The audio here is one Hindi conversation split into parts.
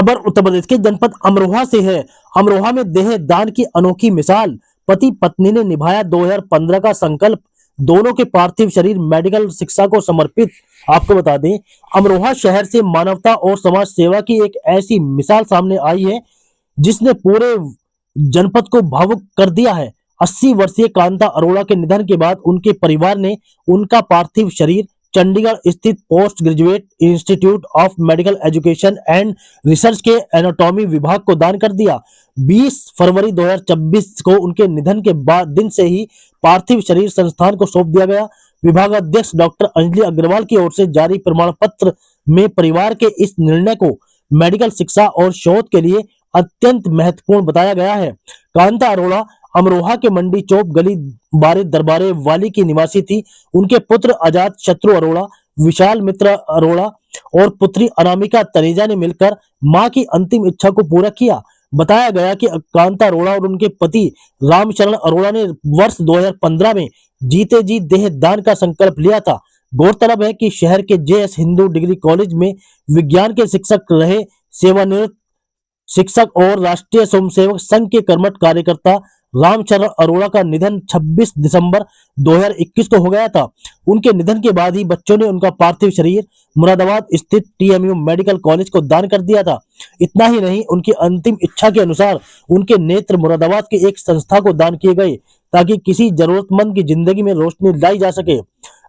खबर उत्तर प्रदेश के जनपद अमरोहा से है। अमरोहा में देह दान की अनोखी मिसाल, पति पत्नी ने निभाया 2015 का संकल्प, दोनों के पार्थिव शरीर मेडिकल शिक्षा को समर्पित। आपको बता दें, अमरोहा शहर से मानवता और समाज सेवा की एक ऐसी मिसाल सामने आई है जिसने पूरे जनपद को भावुक कर दिया है। 80 वर्षीय कांता अरोड़ा के निधन के बाद उनके परिवार ने उनका पार्थिव शरीर चंडीगढ़ स्थित post graduate institute of medical education and research के एनाटॉमी विभाग को दान कर दिया। 20 फरवरी 2024 को उनके निधन के बाद दिन से ही पार्थिव शरीर संस्थान को सौंप दिया गया। विभागाध्यक्ष डॉक्टर अंजलि अग्रवाल की ओर से जारी प्रमाण पत्र में परिवार के इस निर्णय को मेडिकल शिक्षा और शोध के लिए अत्यंत महत्वपूर्ण बताया गया है। कांता अरोड़ा अमरोहा के मंडी चौक गली बारे दरबारे वाली की निवासी थी। उनके पुत्र आजाद शत्रु अरोड़ा, विशाल मित्र अरोड़ा और पुत्री अनामिका तनेजा ने मिलकर मां की अंतिम इच्छा को पूरा किया। बताया गया कि कांता अरोड़ा और उनके पति रामचरण अरोड़ा ने वर्ष 2015 में जीते जी देह दान का संकल्प लिया था। गौरतलब है कि शहर के जेएस हिंदू डिग्री कॉलेज में विज्ञान के शिक्षक रहे सेवानिवृत्त शिक्षक और राष्ट्रीय स्वयंसेवक संघ के कर्मठ कार्यकर्ता रामचरण अरोड़ा का निधन 26 दिसंबर 2021 को हो गया था। उनके निधन के बाद ही बच्चों ने उनका पार्थिव शरीर मुरादाबाद स्थित टीएमयू मेडिकल कॉलेज को दान कर दिया था। इतना ही नहीं, उनकी अंतिम इच्छा के अनुसार उनके नेत्र मुरादाबाद की एक संस्था को दान किए गए ताकि किसी जरूरतमंद की जिंदगी में रोशनी लाई जा सके।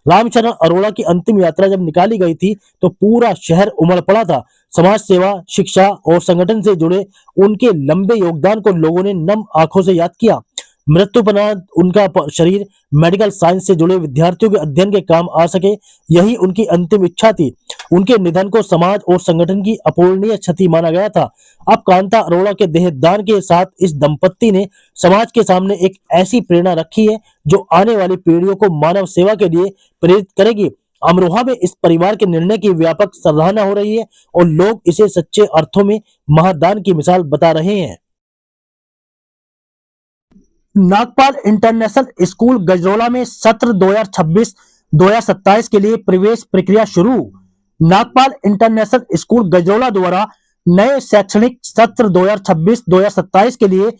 रामचरण अरोड़ा की अंतिम यात्रा जब निकाली गई थी तो पूरा शहर उमड़ पड़ा था। समाज सेवा, शिक्षा और संगठन से जुड़े उनके लंबे योगदान को लोगों ने नम आंखों से याद किया। मृत्युपरांत उनका शरीर मेडिकल साइंस से जुड़े विद्यार्थियों के अध्ययन के काम आ सके, यही उनकी अंतिम इच्छा थी। उनके निधन को समाज और संगठन की अपूरणीय क्षति माना गया था। अब कांता अरोड़ा के देहदान के साथ इस दंपत्ति ने समाज के सामने एक ऐसी प्रेरणा रखी है जो आने वाली पीढ़ियों को मानव सेवा के लिए प्रेरित करेगी। अमरोहा में इस परिवार के निर्णय की व्यापक सराहना हो रही है और लोग इसे सच्चे अर्थों में महादान की मिसाल बता रहे हैं। नागपाल इंटरनेशनल स्कूल गजरोला में सत्र 2026-2027 के लिए प्रवेश प्रक्रिया शुरू। नागपाल इंटरनेशनल स्कूल गजरोला द्वारा नए शैक्षणिक सत्र 2026-2027 के लिए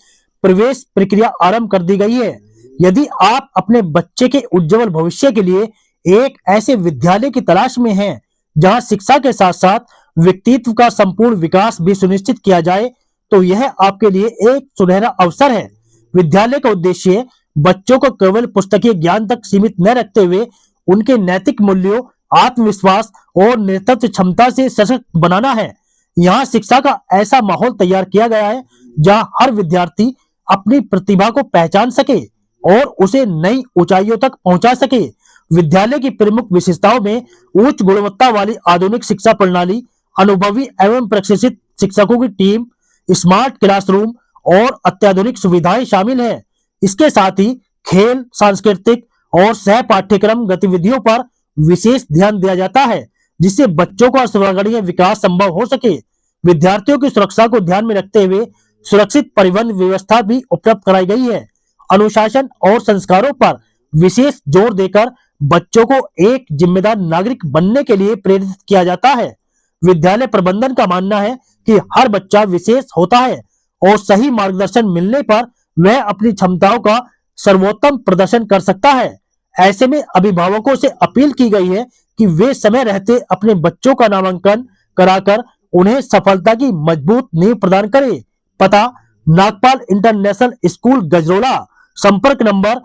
प्रवेश प्रक्रिया आरंभ कर दी गई है। यदि आप अपने बच्चे के उज्जवल भविष्य के लिए एक ऐसे विद्यालय की तलाश में हैं जहां शिक्षा के साथ साथ व्यक्तित्व का संपूर्ण विकास भी सुनिश्चित किया जाए, तो यह आपके लिए एक सुनहरा अवसर है। विद्यालय का उद्देश्य बच्चों को केवल पुस्तकीय ज्ञान तक सीमित न रखते हुए उनके नैतिक मूल्यों, आत्मविश्वास और नेतृत्व क्षमता से सशक्त बनाना है। यहाँ शिक्षा का ऐसा माहौल तैयार किया गया है जहाँ हर विद्यार्थी अपनी प्रतिभा को पहचान सके और उसे नई ऊंचाइयों तक पहुंचा सके। विद्यालय की प्रमुख विशेषताओं में उच्च गुणवत्ता वाली आधुनिक शिक्षा प्रणाली, अनुभवी एवं प्रशिक्षित शिक्षकों की टीम, स्मार्ट क्लासरूम और अत्याधुनिक सुविधाएं शामिल हैं। इसके साथ ही खेल, सांस्कृतिक और सह पाठ्यक्रम गतिविधियों पर विशेष ध्यान दिया जाता है जिससे बच्चों का सर्वांगीण विकास संभव हो सके। विद्यार्थियों की सुरक्षा को ध्यान में रखते हुए सुरक्षित परिवहन व्यवस्था भी उपलब्ध कराई गई है। अनुशासन और संस्कारों पर विशेष जोर देकर बच्चों को एक जिम्मेदार नागरिक बनने के लिए प्रेरित किया जाता है। विद्यालय प्रबंधन का मानना है कि हर बच्चा विशेष होता है और सही मार्गदर्शन मिलने पर वह अपनी क्षमताओं का सर्वोत्तम प्रदर्शन कर सकता है। ऐसे में अभिभावकों से अपील की गई है कि वे समय रहते अपने बच्चों का नामांकन कराकर उन्हें सफलता की मजबूत नींव प्रदान करें। पता: नागपाल इंटरनेशनल स्कूल गजरोला। संपर्क नंबर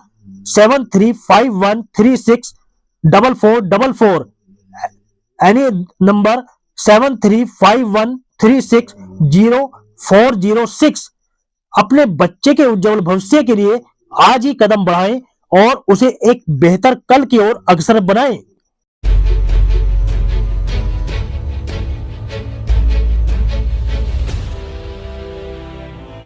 7351364444, एनी नंबर 7351360406। अपने बच्चे के उज्जवल भविष्य के लिए आज ही कदम बढ़ाएं और उसे एक बेहतर कल की ओर अग्रसर बनाएं।